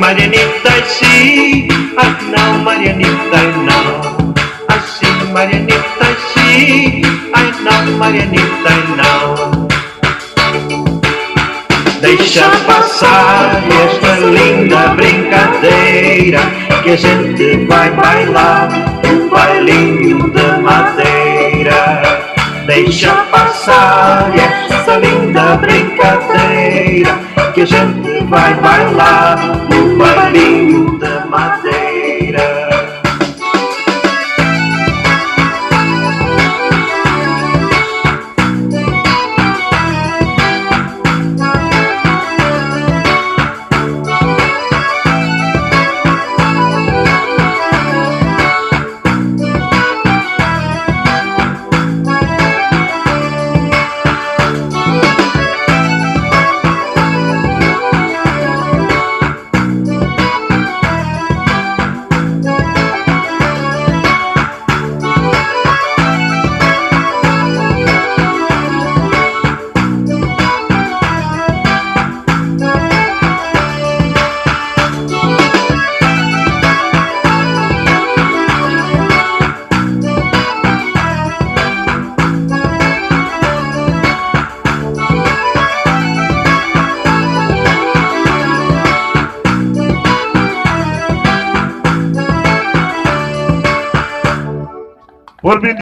Marianita, sim. Ai não, Marianita, não. Assim, Marianita, sim. Ai não, Marianita, não. Deixa passar esta linda brincadeira, que a gente vai bailar um bailinho de madeira. Deixa passar esta linda brincadeira, que a gente vai bailar um bailinho de madeira. Volve